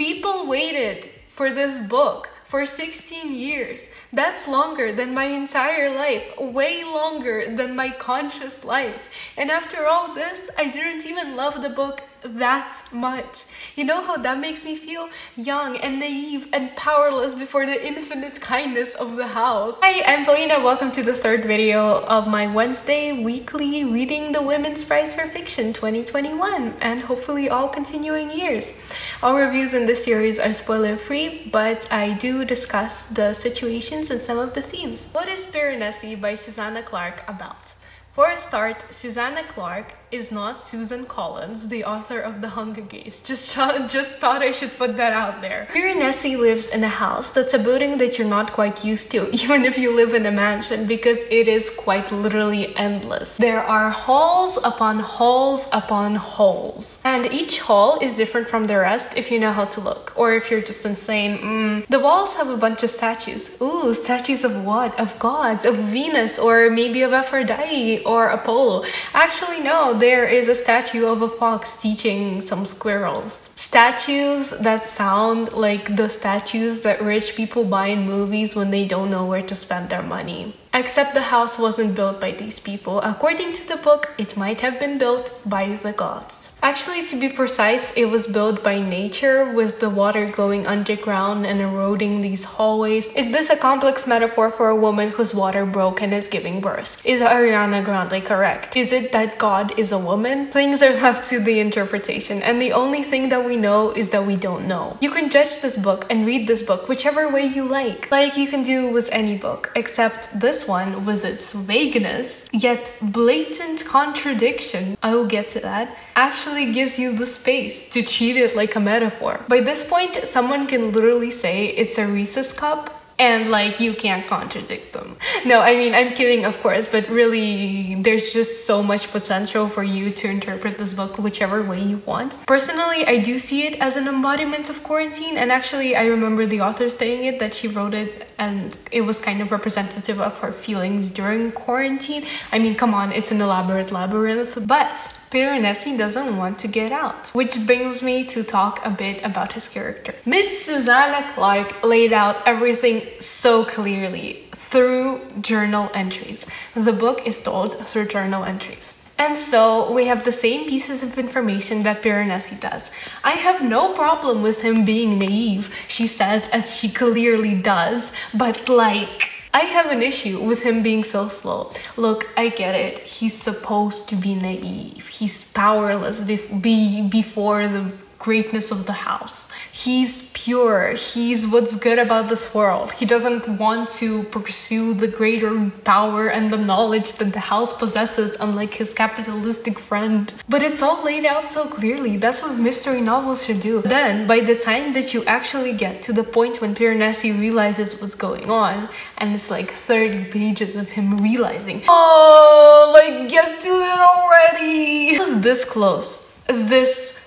People waited for this book for 16 years. That's longer than my entire life, way longer than my conscious life. And after all this, I didn't even love the book that much. You know how that makes me feel? Young and naive and powerless before the infinite kindness of the house. Hi, I'm Paulina. Welcome to the third video of my Wednesday weekly Reading the Women's Prize for Fiction 2021 and hopefully all continuing years. All reviews in this series are spoiler-free, but I do discuss the situations and some of the themes. What is Piranesi by Susanna Clarke about? For a start, Susanna Clarke is not Susan Collins, the author of The Hunger Games. Just thought I should put that out there. Piranesi lives in a house that's a building that you're not quite used to, even if you live in a mansion, because it is quite literally endless. There are halls upon halls upon halls, and each hall is different from the rest if you know how to look, or if you're just insane. The walls have a bunch of statues. Ooh, statues of what? Of gods, of Venus, or maybe of Aphrodite or Apollo. Actually, no. There is a statue of a fox teaching some squirrels. Statues that sound like the statues that rich people buy in movies when they don't know where to spend their money. Except the house wasn't built by these people. According to the book, it might have been built by the gods. Actually, to be precise, it was built by nature, with the water going underground and eroding these hallways. Is this a complex metaphor for a woman whose water broke and is giving birth? Is Ariana Grande correct? Is it that God is a woman? Things are left to the interpretation, and the only thing that we know is that we don't know. You can judge this book and read this book whichever way you like you can do with any book, except this one, with its vagueness, yet blatant contradiction, I will get to that, actually gives you the space to treat it like a metaphor. By this point, someone can literally say it's a Reese's cup, and you can't contradict them. No, I mean, I'm kidding, of course, but really, there's just so much potential for you to interpret this book whichever way you want. Personally, I do see it as an embodiment of quarantine, and actually, I remember the author saying it, that she wrote it, and it was kind of representative of her feelings during quarantine. I mean, come on, it's an elaborate labyrinth, but Piranesi doesn't want to get out. Which brings me to talk a bit about his character. Miss Susanna Clarke laid out everything so clearly through journal entries. The book is told through journal entries. And so we have the same pieces of information that Piranesi does. I have no problem with him being naive, she says, as she clearly does, but I have an issue with him being so slow. Look, I get it. He's supposed to be naive. He's powerless before the greatness of the house. He's pure. He's what's good about this world. He doesn't want to pursue the greater power and the knowledge that the house possesses, unlike his capitalistic friend. But it's all laid out so clearly. That's what mystery novels should do. Then, by the time that you actually get to the point when Piranesi realizes what's going on, and it's 30 pages of him realizing, oh, get to it already. I was this close. This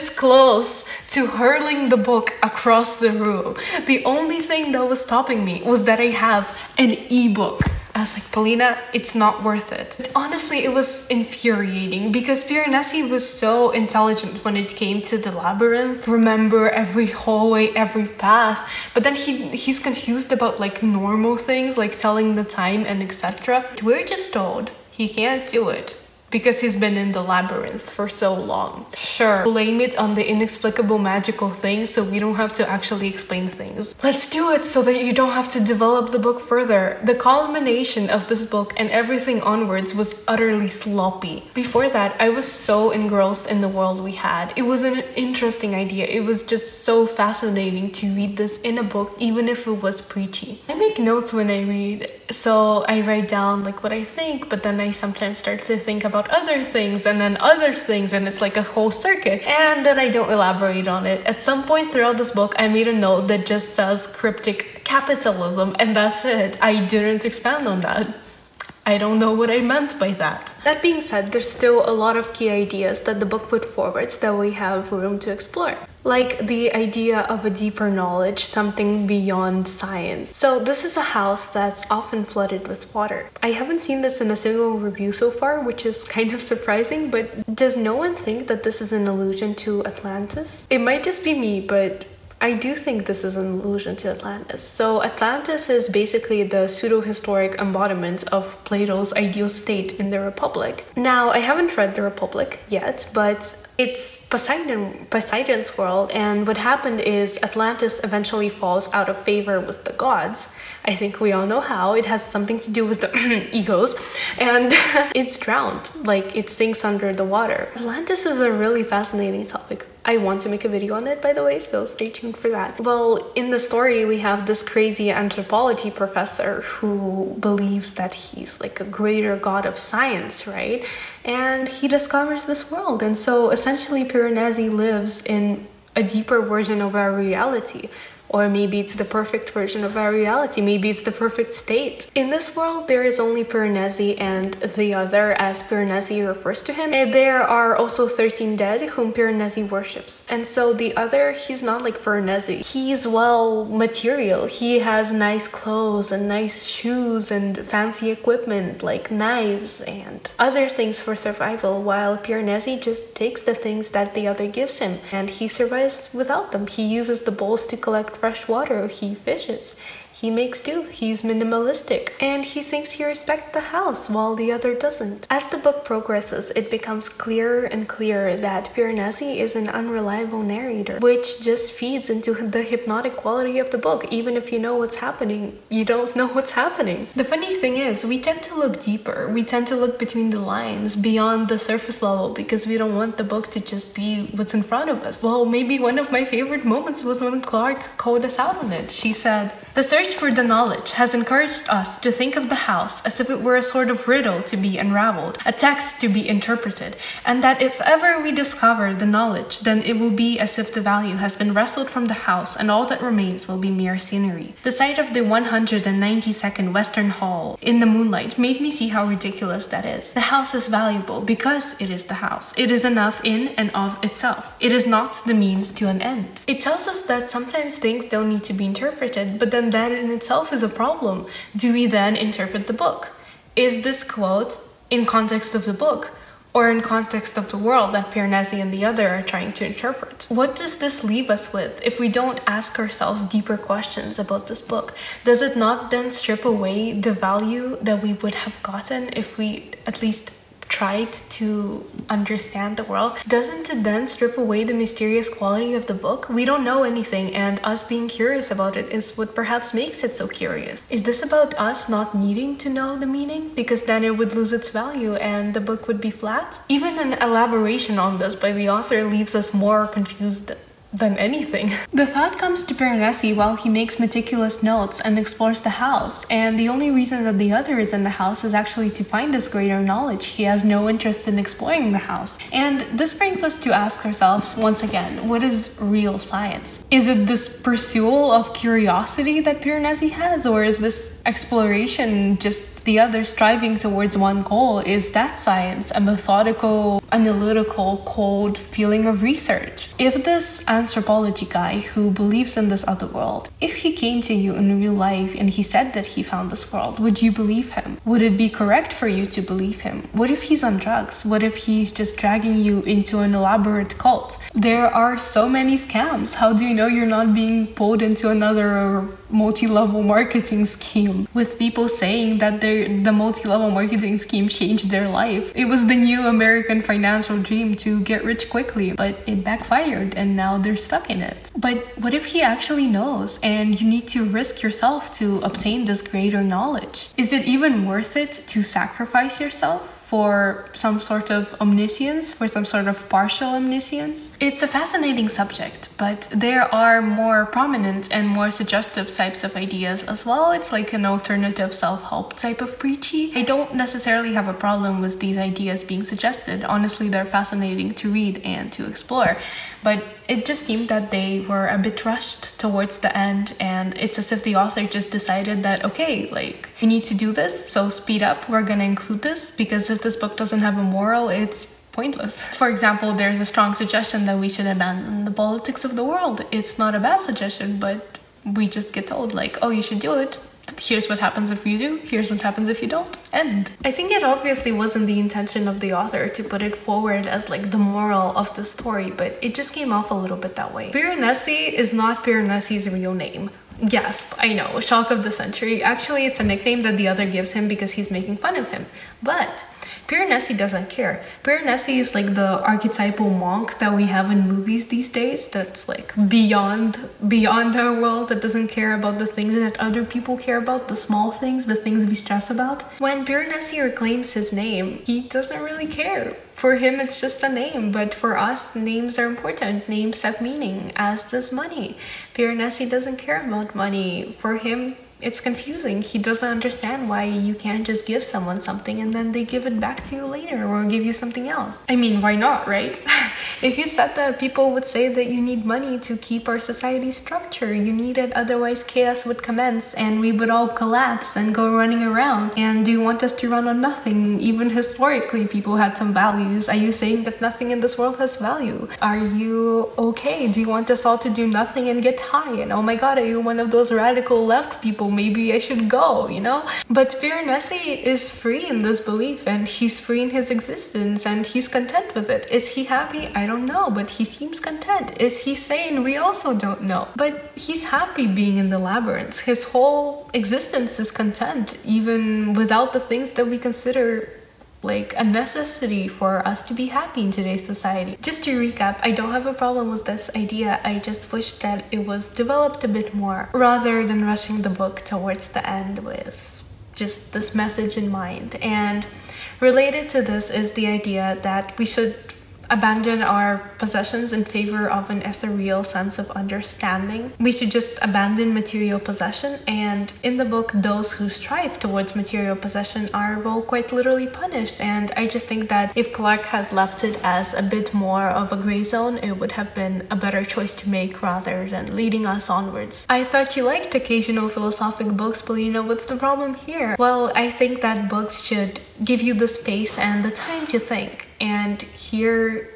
close to hurling the book across the room. The only thing that was stopping me was that I have an ebook. I was like, Paulina, it's not worth it. But honestly, it was infuriating because Piranesi was so intelligent when it came to the labyrinth. Remember every hallway, every path. But then he's confused about normal things, like telling the time and etc. We're just told he can't do it because he's been in the labyrinth for so long. Sure, blame it on the inexplicable magical thing so we don't have to actually explain things. Let's do it so that you don't have to develop the book further. The culmination of this book and everything onwards was utterly sloppy. Before that, I was so engrossed in the world we had. It was an interesting idea. It was just so fascinating to read this in a book, even if it was preachy. I make notes when I read, so I write down what I think, but then I sometimes start to think about other things and then other things, and it's like a whole circuit, and then I don't elaborate on it. At some point throughout this book, I made a note that just says cryptic capitalism, and that's it. I didn't expand on that. I don't know what I meant by that. That being said, there's still a lot of key ideas that the book put forward that we have room to explore. like the idea of a deeper knowledge, something beyond science. So this is a house that's often flooded with water. I haven't seen this in a single review so far, which is kind of surprising, but does no one think that this is an allusion to Atlantis? It might just be me, but I do think this is an allusion to Atlantis. So Atlantis is basically the pseudo-historic embodiment of Plato's ideal state in the Republic. Now, I haven't read the Republic yet, but it's Poseidon's world, and what happened is Atlantis eventually falls out of favor with the gods. I think we all know how. It has something to do with the egos, and it's drowned, like it sinks under the water. Atlantis is a really fascinating topic. I want to make a video on it, by the way, so stay tuned for that. Well, in the story, we have this crazy anthropology professor who believes that he's like a greater god of science, right? And he discovers this world. And so essentially, Piranesi lives in a deeper version of our reality. Or maybe it's the perfect version of our reality. Maybe it's the perfect state. In this world, there is only Piranesi and the other, as Piranesi refers to him. And there are also 13 dead whom Piranesi worships. And so the other, he's not like Piranesi. He's, well, material. He has nice clothes and nice shoes and fancy equipment like knives and other things for survival, while Piranesi just takes the things that the other gives him and he survives without them. He uses the bowls to collect fresh water, he fishes, he makes do, he's minimalistic, and he thinks he respects the house while the other doesn't. As the book progresses, it becomes clearer and clearer that Piranesi is an unreliable narrator, which just feeds into the hypnotic quality of the book. Even if you know what's happening, you don't know what's happening. The funny thing is, we tend to look deeper. We tend to look between the lines, beyond the surface level, because we don't want the book to just be what's in front of us. Well, maybe one of my favorite moments was when Clarke called us out on it. She said, "The search for the knowledge has encouraged us to think of the house as if it were a sort of riddle to be unraveled, a text to be interpreted, and that if ever we discover the knowledge, then it will be as if the value has been wrestled from the house and all that remains will be mere scenery." The sight of the 192nd Western Hall in the moonlight made me see how ridiculous that is. The house is valuable because it is the house. It is enough in and of itself. It is not the means to an end. It tells us that sometimes things don't need to be interpreted, but then that in itself is a problem. Do we then interpret the book? Is this quote in context of the book or in context of the world that Piranesi and the other are trying to interpret? What does this leave us with if we don't ask ourselves deeper questions about this book? Does it not then strip away the value that we would have gotten if we at least tried to understand the world? Doesn't it then strip away the mysterious quality of the book? We don't know anything, and us being curious about it is what perhaps makes it so curious. Is this about us not needing to know the meaning? Because then it would lose its value and the book would be flat? Even an elaboration on this by the author leaves us more confused than anything. The thought comes to Piranesi while he makes meticulous notes and explores the house, and the only reason that the other is in the house is actually to find this greater knowledge. He has no interest in exploring the house. And this brings us to ask ourselves once again, what is real science? Is it this pursuit of curiosity that Piranesi has, or is this exploration just the other striving towards one goal? Is that science, a methodical, analytical, cold feeling of research? If this anthropology guy who believes in this other world, if he came to you in real life and he said that he found this world, would you believe him? Would it be correct for you to believe him? What if he's on drugs? What if he's just dragging you into an elaborate cult? There are so many scams. How do you know you're not being pulled into another multi-level marketing scheme with people saying that the multi-level marketing scheme changed their life? It was the new American financial dream to get rich quickly, but it backfired and now they're stuck in it. But what if he actually knows and you need to risk yourself to obtain this greater knowledge? Is it even worth it to sacrifice yourself for some sort of omniscience, for some sort of partial omniscience? It's a fascinating subject, but there are more prominent and more suggestive types of ideas as well. It's like an alternative self-help type of preachy. I don't necessarily have a problem with these ideas being suggested. Honestly, they're fascinating to read and to explore. But it just seemed that they were a bit rushed towards the end, and it's as if the author just decided that, okay, like, we need to do this, so speed up, we're gonna include this, because if this book doesn't have a moral, it's pointless. For example, there's a strong suggestion that we should abandon the politics of the world. It's not a bad suggestion, but we just get told like, oh, you should do it. Here's what happens if you do, here's what happens if you don't. And I think it obviously wasn't the intention of the author to put it forward as like the moral of the story, but it just came off a little bit that way. Piranesi is not Piranesi's real name. Gasp, I know, shock of the century. Actually, it's a nickname that the author gives him because he's making fun of him. But Piranesi doesn't care. Piranesi is like the archetypal monk that we have in movies these days, that's like beyond our world, that doesn't care about the things that other people care about, the small things, the things we stress about. When Piranesi reclaims his name, he doesn't really care. For him, it's just a name, but for us, names are important. Names have meaning, as does money. Piranesi doesn't care about money. For him, it's confusing. He doesn't understand why you can't just give someone something and then they give it back to you later or give you something else. I mean, why not, right? If you said that, people would say that you need money to keep our society structure. You need it, otherwise chaos would commence and we would all collapse and go running around. And do you want us to run on nothing? Even historically, people had some values. Are you saying that nothing in this world has value? Are you okay? Do you want us all to do nothing and get high? And oh my god, are you one of those radical left people? Maybe I should go, you know? But Piranesi is free in this belief and he's free in his existence and he's content with it. Is he happy? I don't know, but he seems content. Is he sane? We also don't know. But he's happy being in the labyrinth. His whole existence is content, even without the things that we consider like a necessity for us to be happy in today's society. Just to recap, I don't have a problem with this idea. I just wish that it was developed a bit more rather than rushing the book towards the end with just this message in mind. And related to this is the idea that we should abandon our possessions in favor of an ethereal sense of understanding. We should just abandon material possession, and in the book, those who strive towards material possession are, well, quite literally punished. And I just think that if Clarke had left it as a bit more of a gray zone, it would have been a better choice to make rather than leading us onwards. I thought you liked occasional philosophic books, but you know, what's the problem here? Well, I think that books should give you the space and the time to think. And here,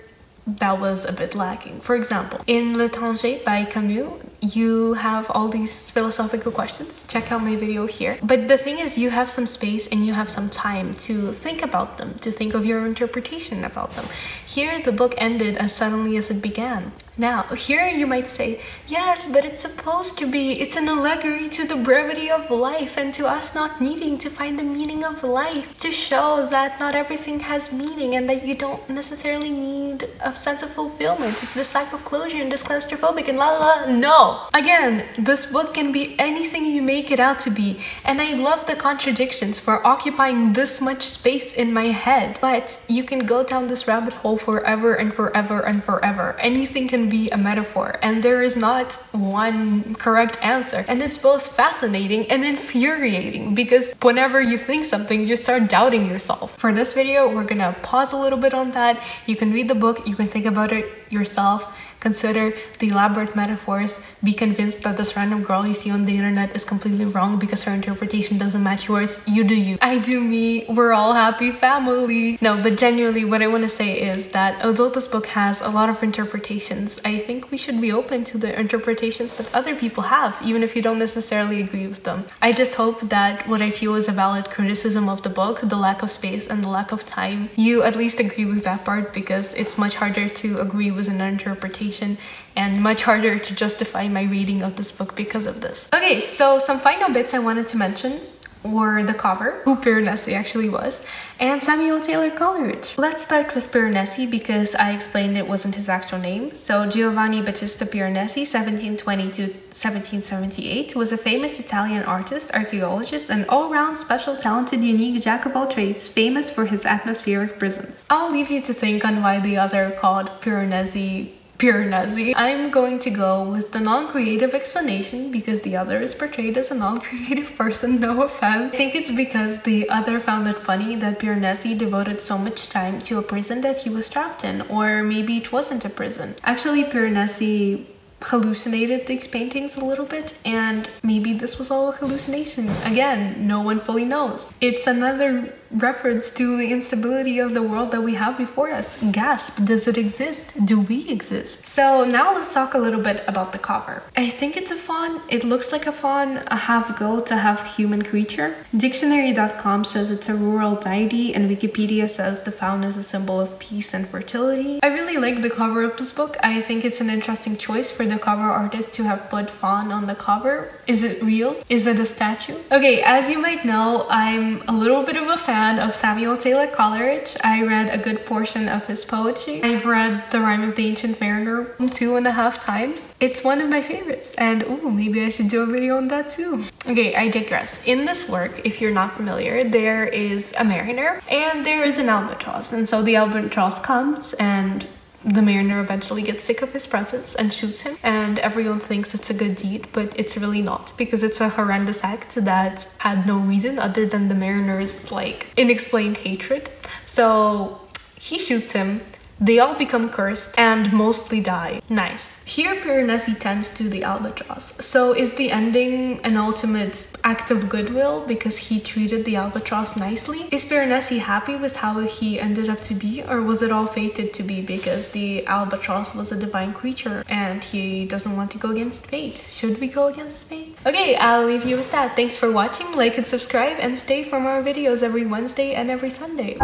that was a bit lacking. For example, in L'étranger by Camus, you have all these philosophical questions. Check out my video here. But the thing is, you have some space and you have some time to think about them, to think of your interpretation about them. Here, the book ended as suddenly as it began. Now, here you might say, yes, but it's supposed to be. It's an allegory to the brevity of life and to us not needing to find the meaning of life, to show that not everything has meaning and that you don't necessarily need a sense of fulfillment. It's this lack of closure and this claustrophobic and la la la. No! Again, this book can be anything you make it out to be, and I love the contradictions for occupying this much space in my head. But you can go down this rabbit hole forever and forever and forever. Anything can be a metaphor, and there is not one correct answer. And it's both fascinating and infuriating, because whenever you think something, you start doubting yourself. For this video, we're gonna pause a little bit on that. You can read the book, you can think about it yourself, consider the elaborate metaphors, be convinced that this random girl you see on the internet is completely wrong because her interpretation doesn't match yours. You do you. I do me. We're all happy family. No, but genuinely what I want to say is that although this book has a lot of interpretations, I think we should be open to the interpretations that other people have, even if you don't necessarily agree with them. I just hope that what I feel is a valid criticism of the book, the lack of space and the lack of time, you at least agree with that part, because it's much harder to agree with an interpretation and much harder to justify my reading of this book because of this. Okay, so some final bits I wanted to mention were the cover, who Piranesi actually was, and Samuel Taylor Coleridge. Let's start with Piranesi because I explained it wasn't his actual name. So Giovanni Battista Piranesi, 1720 to 1778, was a famous Italian artist, archaeologist, and all-round special, talented, unique jack of all trades, famous for his atmospheric prisms. I'll leave you to think on why the other called Piranesi. I'm going to go with the non-creative explanation because the other is portrayed as a non-creative person, no offense. I think it's because the other found it funny that Piranesi devoted so much time to a prison that he was trapped in, or maybe it wasn't a prison. Actually, Piranesi hallucinated these paintings a little bit, and maybe this was all a hallucination. Again, no one fully knows. It's another reference to the instability of the world that we have before us. Gasp, does it exist? Do we exist? So now let's talk a little bit about the cover. I think it's a fawn. It looks like a fawn, a half goat, a half human creature. Dictionary.com says it's a rural deity, and Wikipedia says the fawn is a symbol of peace and fertility. I really like the cover of this book. I think it's an interesting choice for the cover artist to have put fawn on the cover. Is it real? Is it a statue? Okay, as you might know, I'm a little bit of a fan of Samuel Taylor Coleridge. I read a good portion of his poetry. I've read The Rime of the Ancient Mariner 2.5 times. It's one of my favorites, and ooh, maybe I should do a video on that too. Okay, I digress. In this work, if you're not familiar, there is a mariner and there is an albatross, and so the albatross comes and the mariner eventually gets sick of his presence and shoots him, and everyone thinks it's a good deed, but it's really not, because it's a horrendous act that had no reason other than the mariner's like unexplained hatred. So he shoots him. They all become cursed and mostly die. Nice. Here Piranesi tends to the albatross. So is the ending an ultimate act of goodwill because he treated the albatross nicely? Is Piranesi happy with how he ended up to be, or was it all fated to be because the albatross was a divine creature and he doesn't want to go against fate? Should we go against fate? Okay, I'll leave you with that. Thanks for watching. Like and subscribe, and stay for more videos every Wednesday and every Sunday.